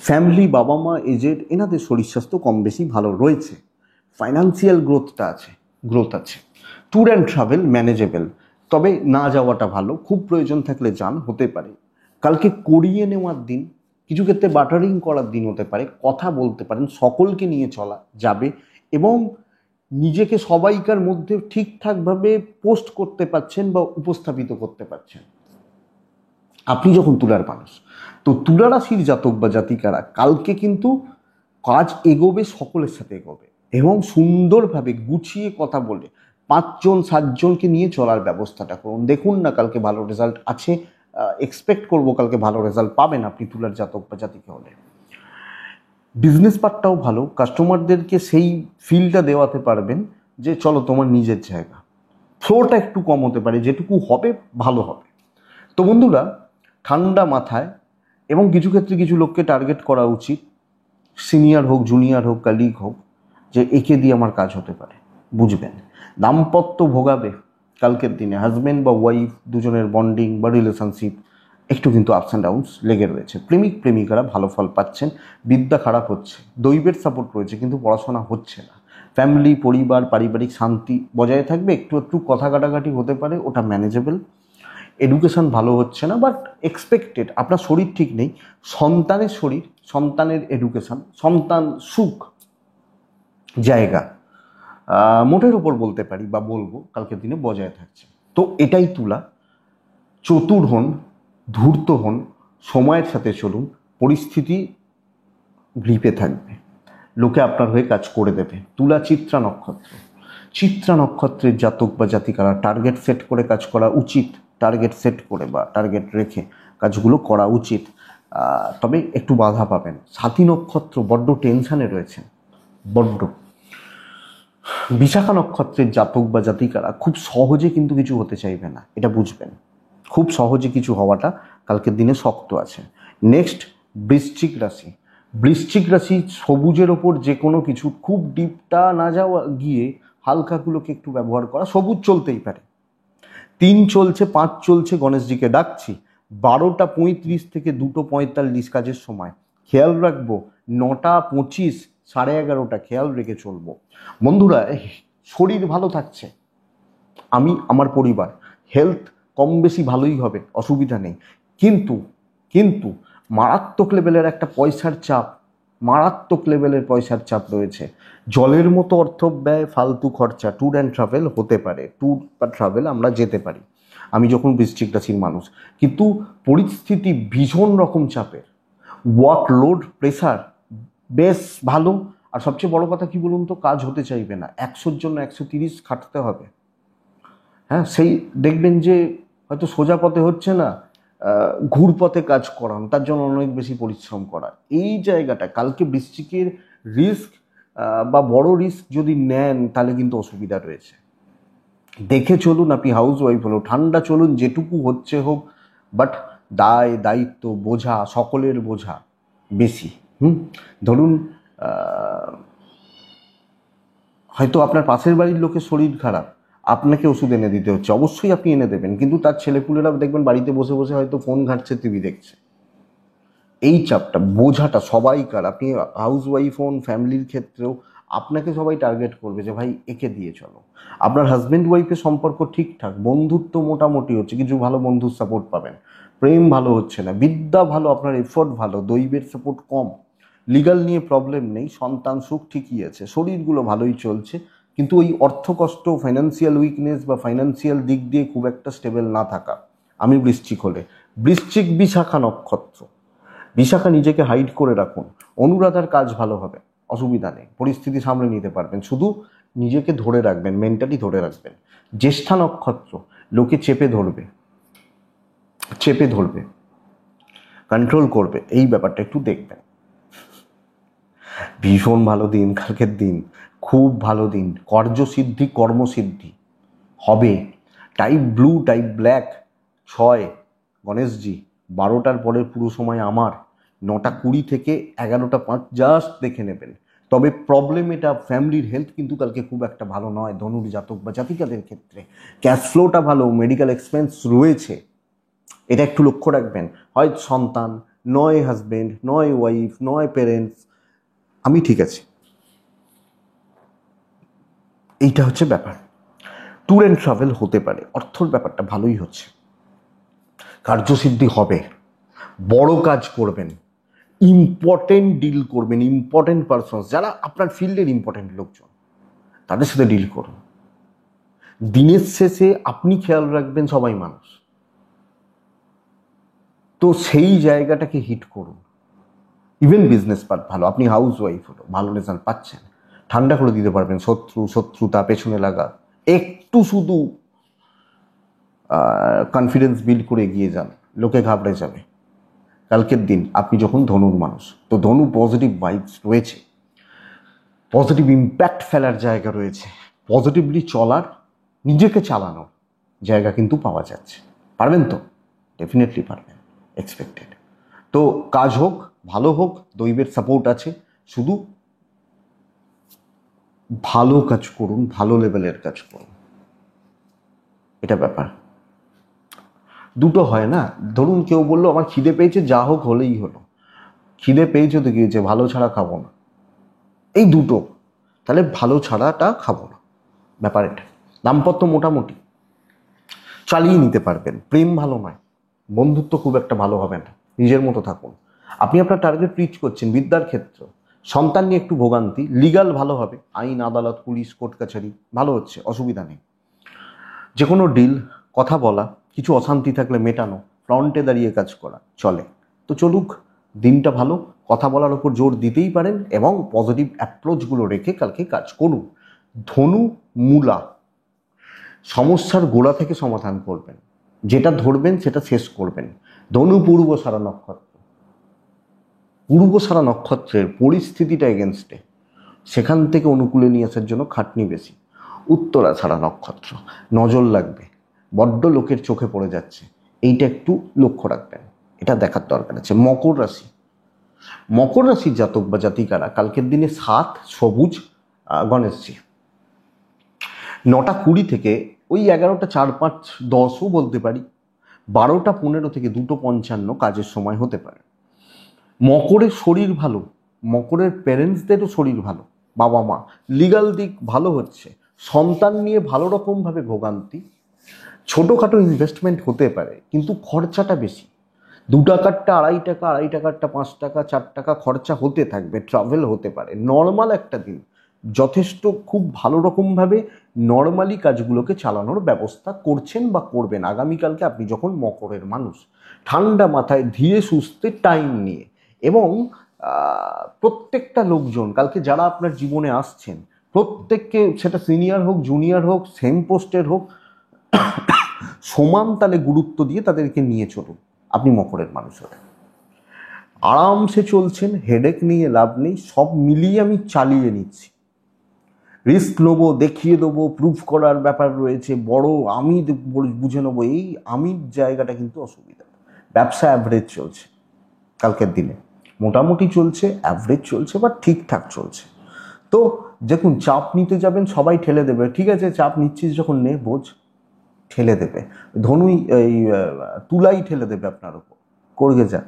[SPEAKER 1] ফ্যামিলি, বাবা মা, এজেড, এনাদের শরীর স্বাস্থ্য কম বেশি ভালো রয়েছে। ফাইন্যান্সিয়াল গ্রোথ আছে। ট্যুর অ্যান্ড ট্রাভেল ম্যানেজেবল, তবে না যাওয়াটা ভালো, খুব প্রয়োজন থাকলে যান, হতে পারে। কালকে করিয়ে নেওয়ার দিন, কিছু ক্ষেত্রে বাটারিং করার দিন হতে পারে, কথা বলতে পারেন, সকলকে নিয়ে চলা যাবে এবং নিজেকে সবাইকার মধ্যে ঠিকঠাকভাবে পোস্ট করতে পারছেন বা উপস্থাপিত করতে পারছেন আপনি যখন তুলার মানুষ। তো তুলা রাশির জাতক বা জাতিকারা কালকে কিন্তু কাজ এগোবে, সকলের সাথে এগোবে এবং সুন্দরভাবে গুছিয়ে কথা বলে 5 জন 7 জনকে নিয়ে চলার ব্যবস্থাটা করুন। দেখুন না, কালকে ভালো রেজাল্ট আছে, এক্সপেক্ট করবো কালকে ভালো রেজাল্ট পাবেন আপনি তুলার জাতক বা জাতিকা হলে। বিজনেস পার্টটাও ভালো, কাস্টমারদেরকে সেই ফিলটা দেওয়াতে পারবেন যে চলো তোমার নিজের জায়গা। ফ্লোটা একটু কম হতে পারে, যেটুকু হবে ভালো হবে। তো বন্ধুরা, ঠান্ডা মাথায় এবং কিছু ক্ষেত্রে কিছু লোককে টার্গেট করা উচিত, সিনিয়র হোক, জুনিয়র হোক, কালিগ হোক, যে একে দিয়ে আমার কাজ হতে পারে, বুঝবেন। দাম্পত্য ভোগাবে কালকের দিনে, হাজব্যান্ড বা ওয়াইফ দুজনের বন্ডিং বা রিলেশনশিপ একটু কিন্তু আপস অ্যান্ড ডাউনস লেগে রয়েছে। প্রেমিক প্রেমিকারা ভালো ফল পাচ্ছেন, বিদ্যা খারাপ হচ্ছে, দৈবের সাপোর্ট রয়েছে কিন্তু পড়াশোনা হচ্ছে না। ফ্যামিলি, পরিবার, পারিবারিক শান্তি বজায় থাকবে, একটু একটু কথা কাটাকাটি হতে পারে, ওটা ম্যানেজেবল। এডুকেশন ভালো হচ্ছে না, বাট এক্সপেক্টেড। আপনার শরীর ঠিক নেই, সন্তানের শরীর, সন্তানের এডুকেশন, সন্তান সুখ জায়গা মোটের ওপর বলতে পারি বা বলবো কালকের দিনে বজায় থাকছে। তো এটাই তুলা। চতুর হন, ধূর্ত হন, সময়ের সাথে চলুন, পরিস্থিতি গ্রিপে থাকবে, লোকে আপনার হয়ে কাজ করে দেবে। তুলা চিত্রা নক্ষত্র, চিত্রা নক্ষত্রের জাতক বা জাতিকারা টার্গেট সেট করে কাজ করা উচিত, টার্গেট সেট করে বা টার্গেট রেখে কাজগুলো করা উচিত। তবে একটু বাধা পাবেন। সাথী নক্ষত্র বড্ড টেনশানে রয়েছে, বড্ড। বিশাখা নক্ষত্রের জাতক বা জাতিকারা খুব সহজে কিন্তু কিছু হতে চাইবে না, এটা বুঝবেন। খুব সহজে কিছু হওয়াটা কালকের দিনে শক্ত আছে। নেক্সট বৃশ্চিক রাশি। বৃশ্চিক রাশি সবুজের ওপর যে কোনো কিছু, খুব ডিপটা না যাওয়া গিয়ে হালকাগুলোকে একটু ব্যবহার করা। সবুজ চলতেই পারে, 3 চলছে, 5 চলছে, গণেশজিকে ডাকছি। 12:35 থেকে 2:45 কাজের সময় খেয়াল রাখবো। 9:25, 11:30 খেয়াল রেখে চলবো। বন্ধুরা, শরীর ভালো থাকছে, আমি আমার পরিবার হেলথ কম বেশি ভালোই হবে, অসুবিধা নেই। কিন্তু কিন্তু মারাত্মক লেভেলের একটা পয়সার চাপ, মারাত্মক লেভেলের পয়সার চাপ রয়েছে। জলের মতো অর্থ ব্যয়, ফালতু খরচা, ট্যুর অ্যান্ড ট্রাভেল হতে পারে, ট্যুর বা ট্রাভেল আমরা যেতে পারি আমি যখন বৃশ্চিক রাশির মানুষ। কিন্তু পরিস্থিতি ভীষণ রকম চাপের, ওয়ার্কলোড, প্রেসার বেশ ভালো। আর সবচেয়ে বড় কথা কি বলুন তো, কাজ হতে চাইবে না, 100-র জন্য 130 খাটতে হবে। হ্যাঁ, সেই দেখবেন যে হয়তো সোজা পথে হচ্ছে না, ঘুরপথে কাজ করান, তার জন্য অনেক বেশি পরিশ্রম করা। এই জায়গাটা কালকে বৃশ্চিকের রিস্ক বা বড় রিস্ক যদি নেন তাহলে কিন্তু অসুবিধা রয়েছে। দেখে চলুন, আপনি হাউস ওয়াইফ হলো, ঠান্ডা চলুন, যেটুকু হচ্ছে হোক, বাট দায় দায়িত্ব বোঝা, সকলের বোঝা বেশি। ধরুন হয়তো আপনার পাশের বাড়ির লোকের শরীর খারাপ, আপনাকে ওষুধ এনে দিতে হচ্ছে, অবশ্যই আপনি এনে দেবেন, কিন্তু তার ছেলেপুলেরা দেখবেন বাড়িতে বসে বসে হয়তো ফোন ঘাঁটছে, টিভি দেখছে। এই চাপটা, বোঝাটা সবাইকার। আপনি হাউস ওয়াইফ হন, ফ্যামিলির ক্ষেত্রেও আপনাকে সবাই টার্গেট করবে যে ভাই একে দিয়ে চলো। আপনার হাজব্যান্ড ওয়াইফের সম্পর্ক ঠিকঠাক, বন্ধুত্ব মোটামুটি হচ্ছে, কিছু ভালো বন্ধুর সাপোর্ট পাবেন। প্রেম ভালো হচ্ছে না, বিদ্যা ভালো, আপনার এফোর্ট ভালো, দৈবের সাপোর্ট কম। লিগাল নিয়ে প্রবলেম নেই, সন্তান সুখ ঠিকই আছে, শরীরগুলো ভালোই চলছে। কিন্তু ওই অর্থকষ্ট, ফাইন্যান্সিয়াল উইকনেস বা ফাইন্যান্সিয়াল দিক দিয়ে খুব একটা স্টেবল না থাকা। আমি বৃশ্চিক হলে, বৃশ্চিক বিশাখা নক্ষত্র, বিশাখা নিজেকে হাইড করে রাখুন। অনুরাধার কাজ ভালো হবে, অসুবিধা নেই, পরিস্থিতি সামলে নিতে পারবেন, শুধু নিজেকে ধরে রাখবেন, মেন্টালি ধরে রাখবেন। জ্যেষ্ঠা নক্ষত্র, লোকে চেপে ধরবে, চেপে ধরবে, কন্ট্রোল করবে, এই ব্যাপারটা একটু দেখবেন। ভীষণ ভালো দিন কালকের দিন, খুব ভালো দিন, কার্যসিদ্ধি, কর্মসিদ্ধি হবে। Type blue, type black 6 Ganeshji, 12টার পরের পুরো সময় আমার, 9:20 থেকে 11:05 জাস্ট দেখে নেবেন। তবে প্রবলেম এটা, ফ্যামিলির হেলথ কিন্তু কালকে খুব একটা ভালো নয় ধনুর জাতক বা জাতিকাদের ক্ষেত্রে। ক্যাশ ফ্লোটা ভালো, মেডিকেল এক্সপেন্স রয়েছে, এটা একটু লক্ষ্য রাখবেন। হয় সন্তান, নয় হাজবেন্ড, নয় ওয়াইফ, নয় প্যারেন্টস, আমি ঠিক আছি, এইটা হচ্ছে ব্যাপার। ট্যুর অ্যান্ড ট্রাভেল হতে পারে, অর্থর ব্যাপারটা ভালোই হচ্ছে, কার্যসিদ্ধি হবে, বড় কাজ করবেন, ইম্পর্টেন্ট ডিল করবেন, ইম্পর্টেন্ট পারসনস, যারা আপনার ফিল্ডের ইম্পর্টেন্ট লোকজন, তাদের সাথে ডিল করুন। দিনের শেষে আপনি খেয়াল রাখবেন সবাই মানুষ, তো সেই জায়গাটাকে হিট করুন। ইভেন বিজনেস পার্ট ভালো, আপনি হাউস ওয়াইফ হলো, ভালো রেজাল্ট পাচ্ছেন, ঠান্ডা করে দিতে পারবেন শত্রুতা, পেছনে লাগা। একটু শুধু কনফিডেন্স বিল্ড করে এগিয়ে যান, লোকে ঘাবড়ে যাবে। কালকের দিন আপনি যখন ধনুর মানুষ, তো ধনু পজিটিভ ভাইবস রয়েছে, পজিটিভ ইম্প্যাক্ট ফেলার জায়গা রয়েছে, পজিটিভলি চলার, নিজেকে চালানোর জায়গা কিন্তু পাওয়া যাচ্ছে। পারবেন তো? ডেফিনেটলি পারবেন, এক্সপেক্টেড। তো কাজ হোক, ভালো হোক, দৈবের সাপোর্ট আছে, শুধু ভালো কাজ করুন, ভালো লেভেলের কাজ করুন, এটা ব্যাপার। দুটো হয় না, ধরুন কেউ বললো আমার খিদে পেয়েছে, যা হোক হলেই হলো। খিদে পেয়েছে তো কি হয়েছে, ভালো ছাড়া খাবো না, এই দুটো। তাহলে ভালো ছাড়াটা খাবো না, ব্যাপার এটা। দাম্পত্য মোটামুটি চালিয়ে নিতে পারবেন, প্রেম ভালো নয়, বন্ধুত্ব খুব একটা ভালো হবে না, নিজের মতো থাকুন। আপনি আপনার টার্গেট রিচ করছেন, বিদ্যার ক্ষেত্র, সন্তান নিয়ে একটু ভোগান্তি, লিগাল ভালো হবে, আইন আদালত পুলিশ কোর্ট কাছারি ভালো হচ্ছে, অসুবিধা নেই। যে কোনো ডিল, কথা বলা, কিছু অশান্তি থাকলে মেটানো, ফ্রন্টে দাঁড়িয়ে কাজ করা চলে। তো চলুক, দিনটা ভালো, কথা বলার ওপর জোর দিতেই পারেন এবং পজিটিভ অ্যাপ্রোচগুলো রেখে কালকে কাজ করুন। ধনু মূলা, সমস্যার গোড়া থেকে সমাধান করবেন, যেটা ধরবেন সেটা শেষ করবেন। ধনু পূর্বসারা নক্ষত্র, পূর্বসারা নক্ষত্রের পরিস্থিতিটা এগেনস্টে, সেখান থেকে অনুকূলে নিয়ে আসার জন্য খাটনি বেশি। উত্তরা ছাড়া নক্ষত্র, নজর লাগবে, বড্ড লোকের চোখে পড়ে যাচ্ছে, এইটা একটু লক্ষ্য রাখবেন, এটা দেখার দরকার আছে। মকর রাশি, মকর রাশির জাতক বা জাতিকারা কালকের দিনে 7 সবুজ গণেশজি, 9টা 20 থেকে ওই 11টা 4, 5, 10ও বলতে পারি, 12টা 15 থেকে 2টো 55 কাজের সময় হতে পারে। মকরের শরীর ভালো, মকরের প্যারেন্টসদেরও শরীর ভালো, বাবা মা, লিগাল দিক ভালো হচ্ছে, সন্তান নিয়ে ভালো রকমভাবে ভোগান্তি, ছোটোখাটো ইনভেস্টমেন্ট হতে পারে কিন্তু খরচাটা বেশি, 2 টাকারটা 2.5 টাকা, 2.5 টাকারটা 5 টাকা, 4 টাকা খরচা হতে থাকবে, ট্রাভেল হতে পারে। নর্মাল একটা দিন, যথেষ্ট খুব ভালো রকমভাবে নর্মালি কাজগুলোকে চালানোর ব্যবস্থা করছেন বা করবেন আগামীকালকে আপনি যখন মকরের মানুষ। ঠান্ডা মাথায় ধীরে সুস্থে টাইম নিয়ে, এবং প্রত্যেকটা লোকজন কালকে যারা আপনার জীবনে আসছেন প্রত্যেককে, সেটা সিনিয়র হোক জুনিয়র হোক সেম পোস্টের হোক, সমান তালে গুরুত্ব দিয়ে তাদেরকে নিয়ে চলুন। আপনি মকরের মানুষ হলেন, আরামসে চলছেন, হেডেক নিয়ে লাভ নেই, সব মিলিয়ে আমি চালিয়ে নিচ্ছি, রিস্ক নেবো, দেখিয়ে দেবো, প্রুফ করার ব্যাপার রয়েছে, বড় আমি বুঝে নেবো, এই আমির জায়গাটা কিন্তু অসুবিধা। ব্যবসা অ্যাভারেজ চলছে কালকের দিনে, মোটামুটি চলছে, অ্যাভারেজ চলছে বা ঠিকঠাক চলছে। তো দেখুন, চাপ নিতে যাবেন সবাই ঠেলে দেবে, ঠিক আছে চাপ নিচ্ছিস যখন নে, বোঝ, ঠেলে দেবে। ধনুই এই তুলাই ঠেলে দেবে আপনার উপর, করবে যা।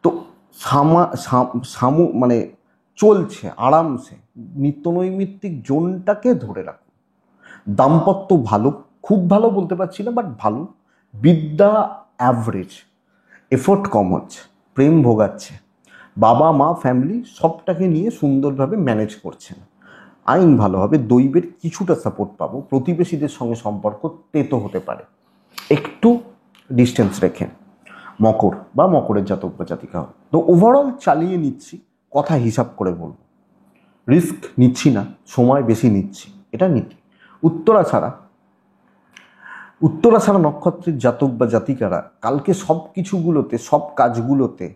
[SPEAKER 1] তো মানে চলছে আরামসে, নিত্যনৈমিত্তিক জোনটাকে ধরে রাখুন। দাম্পত্য ভালো, খুব ভালো বলতে পারছি না বাট ভালো, বিদ্যা অ্যাভারেজ, এফোর্ট কম হচ্ছে, প্রেম ভোগাচ্ছে, বাবা মা ফ্যামিলি সবটাকে নিয়ে সুন্দরভাবে ম্যানেজ করছেন, আইন ভালো হবে, দৈবের কিছুটা সাপোর্ট পাবো, প্রতিবেশীদের সঙ্গে সম্পর্ক তেতো হতে পারে, একটু ডিস্টেন্স রেখে মকর বা মকরের জাতক বা জাতিকা হবে। তো ওভারঅল চালিয়ে নিচ্ছি, কথা হিসাব করে বলবো, রিস্ক নিচ্ছি না, সময় বেশি নিচ্ছি, এটা নীতি। উত্তরা ছাড়া নক্ষত্রের জাতক বা জাতিকারা কালকে সব কিছুগুলোতে, সব কাজগুলোতে,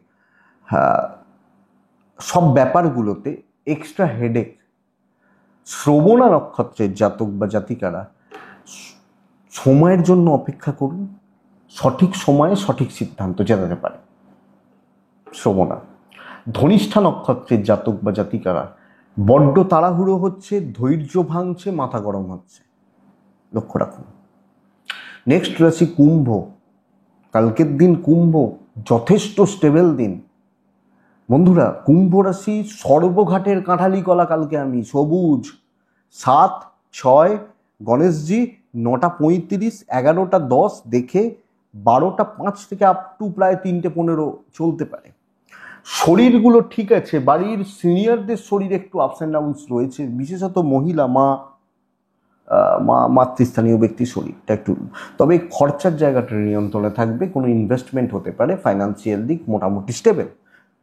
[SPEAKER 1] সব ব্যাপারগুলোতে এক্সট্রা হেডেক। শ্রবণা নক্ষত্রের জাতক বা জাতিকারা সময়ের জন্য অপেক্ষা করুন, সঠিক সময়ে সঠিক সিদ্ধান্ত যেতে পারে শ্রবণা। ধনিষ্ঠা নক্ষত্রের জাতক বা জাতিকারা বড্ড তাড়াহুড়ো হচ্ছে, ধৈর্য ভাঙছে, মাথা গরম হচ্ছে, লক্ষ্য রাখুন। নেক্সট রাশি কুম্ভ, কালকের দিন কুম্ভ যথেষ্ট স্টেবল দিন বন্ধুরা। কুম্ভ রাশি সর্বঘাটের কাঁঠালি কলা কালকে আমি, সবুজ, 7, 6 গণেশজি, 9টা 35, 11টা 10 দেখে 12টা 5 থেকে আপ টু প্রায় 3টে 15 চলতে পারে। শরীরগুলো ঠিক আছে, বাড়ির সিনিয়রদের শরীর একটু আপস অ্যান্ড ডাউনস রয়েছে, বিশেষত মহিলা মাতৃস্থানীয় ব্যক্তির শরীরটা একটু, তবে খরচার জায়গাটা নিয়ন্ত্রণে থাকবে, কোনো ইনভেস্টমেন্ট হতে পারে, ফাইন্যান্সিয়াল দিক মোটামুটি স্টেবল,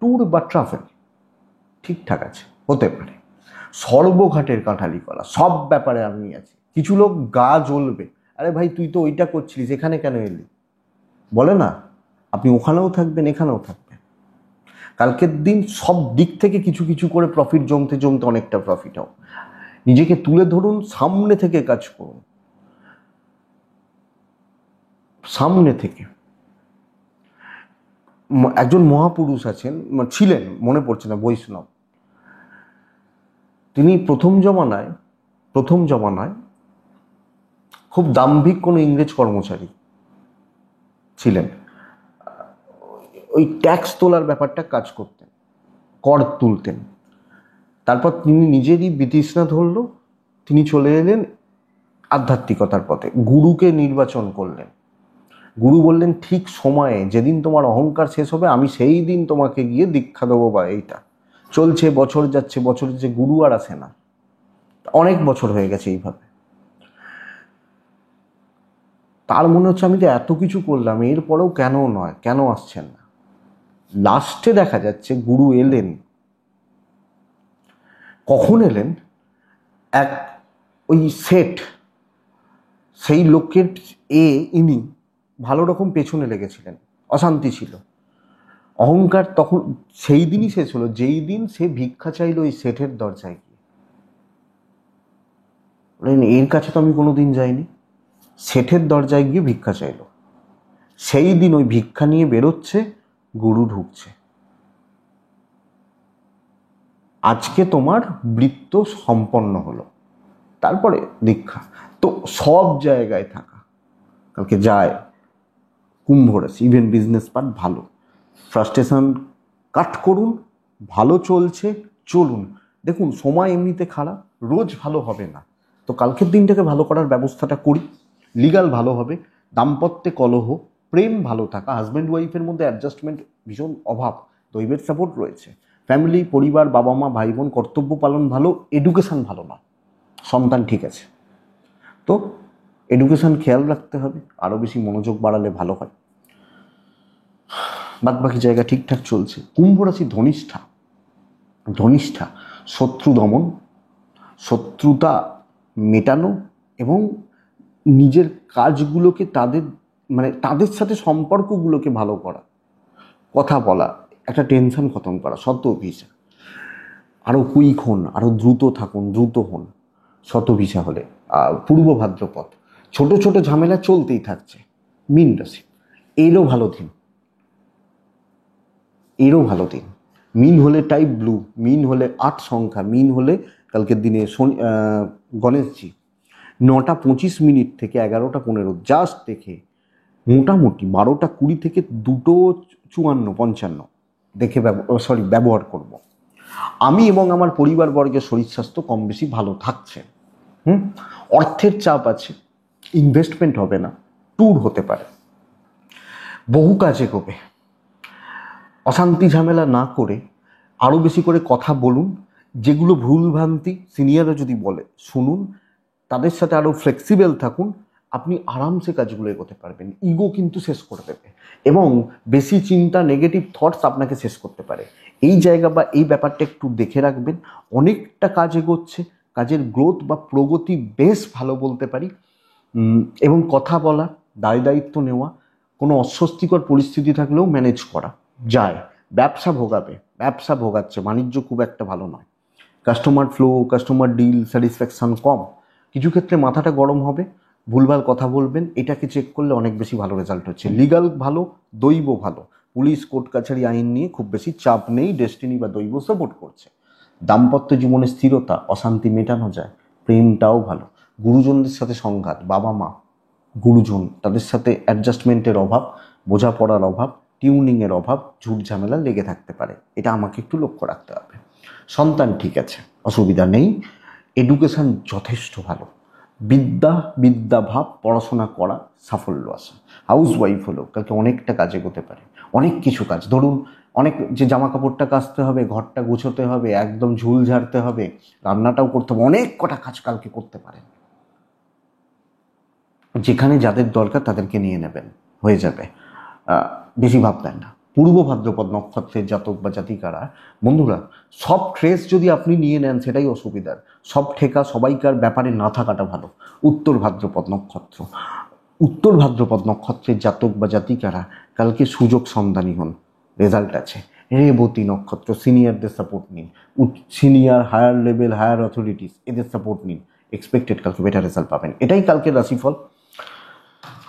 [SPEAKER 1] ট্যুর বা ট্রাভেল ঠিকঠাক আছে, হতে পারে। সর্বঘাটের কাঁঠালি কলা, সব ব্যাপারে আমি আছি। কিছু লোক গা জ্বলবে, আরে ভাই তুই তো ওইটা করছিলিস, এখানে কেন এলি, বলে না, আপনি ওখানেও থাকবেন এখানেও থাকবেন। কালকের দিন সব দিক থেকে কিছু কিছু করে প্রফিট জমতে জমতে অনেকটা প্রফিট হোক, নিজেকে তুলে ধরুন, সামনে থেকে কাজ করুন, সামনে থেকে। একজন মহাপুরুষ ছিলেন, মনে পড়ছে না, বৈষ্ণব, তিনি প্রথম জমানায় খুব দাম্ভিক কোনো ইংরেজ কর্মচারী, ছিলেন, ওই ট্যাক্স তোলার ব্যাপারটা কাজ করতেন, কর তুলতেন। তারপর তিনি নিজেরই বিতৃষ্ণা ধরল, তিনি চলে এলেন আধ্যাত্মিকতার পথে, গুরুকে নির্বাচন করলেন। গুরু বললেন ঠিক সময়ে, যেদিন তোমার অহংকার শেষ হবে আমি সেই দিন তোমাকে গিয়ে দীক্ষা দেবো, বা এইটা চলছে, বছর যাচ্ছে, বছর যে গুরু আর আসে না, অনেক বছর হয়ে গেছে এইভাবে। তার মনে হচ্ছে আমি তো এত কিছু করলাম, এরপরেও কেন নয়, কেন আসছেন না। লাস্টে দেখা যাচ্ছে গুরু এলেন। কখন এলেন? এক ওই সেট, সেই লোকের ইনি ভালো রকম পেছনে লেগেছিলেন, অশান্তি ছিল, অহংকার তখন সেই দিনই শেষ হলো যেই দিন সে ভিক্ষা চাইল ওই সেটের দরজায় গিয়ে। এর কাছে তো আমি কোনোদিন যাইনি, সেটের দরজায় গিয়ে ভিক্ষা চাইল। সেই দিন ওই ভিক্ষা নিয়ে বেরোচ্ছে, গুরু ঢুকছে, আজকে তোমার বৃত্ত সম্পন্ন হলো, তারপরে দীক্ষা। তো সব জায়গায় থাকা, কালকে যায় কুম্ভ রাশি, ইভেন বিজনেস পার্ট ভালো, ফ্রাস্ট্রেশন কাট করুন, ভালো চলছে, চলুন। দেখুন সময় এমনিতে খারাপ, রোজ ভালো হবে না, তো কালকের দিনটাকে ভালো করার ব্যবস্থাটা করি। লিগাল ভালো হবে, দাম্পত্যে কলহ, প্রেম ভালো থাকা, হাজব্যান্ড ওয়াইফের মধ্যে অ্যাডজাস্টমেন্ট ভীষণ অভাব, দৈবের সাপোর্ট রয়েছে, ফ্যামিলি, পরিবার, বাবা মা, ভাই বোন, কর্তব্য পালন ভালো, এডুকেশান ভালো না, সন্তান ঠিক আছে। তো এডুকেশান খেয়াল রাখতে হবে, আরও বেশি মনোযোগ বাড়ালে ভালো হয়। বাদ বাকি জায়গা ঠিকঠাক চলছে। কুম্ভ রাশি ধনিষ্ঠা, ধনিষ্ঠা শত্রু দমন, শত্রুতা মেটানো এবং নিজের কাজগুলোকে তাদের সাথে সম্পর্কগুলোকে ভালো করা, কথা বলা, একটা টেনশন খতম করা, শতভিসা। আরও কুইক হন, আরও দ্রুত থাকুন, দ্রুত হন শতভিসা হলে। পূর্ব ভাদ্রপদ ছোট ছোট ঝামেলা চলতেই থাকছে। মীন রাশি, এরও ভালো দিন, এরও ভালো দিন। মিন হলে টাইপ ব্লু, মিন হলে 8 সংখ্যা, মিন হলে কালকের দিনে গণেশজি 9:25 থেকে 11:15 জাস্ট দেখে, মোটামুটি 12:20 থেকে 2:54-55 দেখে ব্যবহার করব। আমি এবং আমার পরিবারবর্গের শরীর স্বাস্থ্য কম বেশি ভালো থাকছে। অর্থের চাপ আছে, ইনভেস্টমেন্ট হবে না, ট্যুর হতে পারে, বহু কাজে এগোবে। অশান্তি ঝামেলা না করে আরও বেশি করে কথা বলুন, যেগুলো ভুলভ্রান্তি সিনিয়ররা যদি বলে শুনুন, তাদের সাথে আরও ফ্লেক্সিবল থাকুন, আপনি আরামসে কাজগুলো এগোতে পারবেন। ইগো কিন্তু শেষ করে দেবে, এবং বেশি চিন্তা, নেগেটিভ থটস আপনাকে শেষ করতে পারে। এই জায়গা বা এই ব্যাপারটা একটু দেখে রাখবেন। অনেকটা কাজ এগোচ্ছে, কাজের গ্রোথ বা প্রগতি বেশ ভালো বলতে পারি, এবং কথা বলা, দায়িত্ব নেওয়া, কোনো অস্বস্তিকর পরিস্থিতি থাকলেও ম্যানেজ করা যায়। ব্যবসা ভোগাচ্ছে, বাণিজ্য খুব একটা ভালো নয়, customer flow, customer deal, satisfaction কম, কিছু ক্ষেত্রে মাথাটা গরম হবে, ভুলভাল কথা বলবেন, এটাকে চেক করলে অনেক বেশি ভালো রেজাল্ট হচ্ছে। লিগাল ভালো, দৈব ভালো, পুলিশ কোর্ট কাছারি আইন নিয়ে খুব বেশি চাপ নেই, ডেস্টিনি বা দৈব সাপোর্ট করছে। দাম্পত্য জীবনে স্থিরতা, অশান্তি মেটানো যায়, প্রেমটাও ভালো। গুরুজনদের সাথে সংঘাত, বাবা মা, গুরুজন, তাদের সাথে অ্যাডজাস্টমেন্টের অভাব, বোঝাপড়ার অভাব, টিউনিংয়ের অভাব, ঝুট ঝামেলা লেগে থাকতে পারে, এটা আমাকে একটু লক্ষ্য রাখতে হবে। সন্তান ঠিক আছে, অসুবিধা নেই, এডুকেশান যথেষ্ট ভালো, বিদ্যাভাব, পড়াশোনা করা, সাফল্য আসা। হাউস ওয়াইফ হলেও কালকে অনেকটা কাজ এগোতে পারে, অনেক কিছু কাজ, ধরুন অনেক যে জামা কাপড়টা কাচতে হবে, ঘরটা গুছোতে হবে, একদম ঝুল ঝাড়তে হবে, রান্নাটাও করতে হবে, অনেক কটা কাজ কালকে করতে পারেন। যেখানে যাদের দরকার তাদেরকে নিয়ে নেবেন, হয়ে যাবে, বেশি ভাববেন না। পূর্ব ভাদ্রপদ নক্ষত্রের জাতক বা জাতিকারা, বন্ধুরা, সব ট্রেস যদি আপনি নিয়ে নেন সেটাই অসুবিধার, সব ঠেকা সবাইকার ব্যাপারে না থাকাটা ভালো। উত্তর ভাদ্রপদ নক্ষত্রের জাতক বা জাতিকারা কালকে সুযোগ সন্ধানী হন, রেজাল্ট আছে। রেবতী নক্ষত্র, সিনিয়রদের সাপোর্ট নিন, senior, higher level, higher authorities, এদের সাপোর্ট নিন, এক্সপেক্টেড কালকে বেটার রেজাল্ট পাবেন। এটাই কালকের রাশিফল।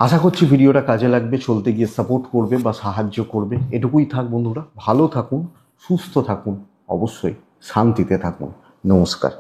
[SPEAKER 1] আশা করছি ভিডিওটা কাজে লাগবে, চলতে গিয়ে সাপোর্ট করবে বা সাহায্য করবে। এটুকুই থাক বন্ধুরা, ভালো থাকুন, সুস্থ থাকুন, অবশ্যই শান্তিতে থাকুন। নমস্কার।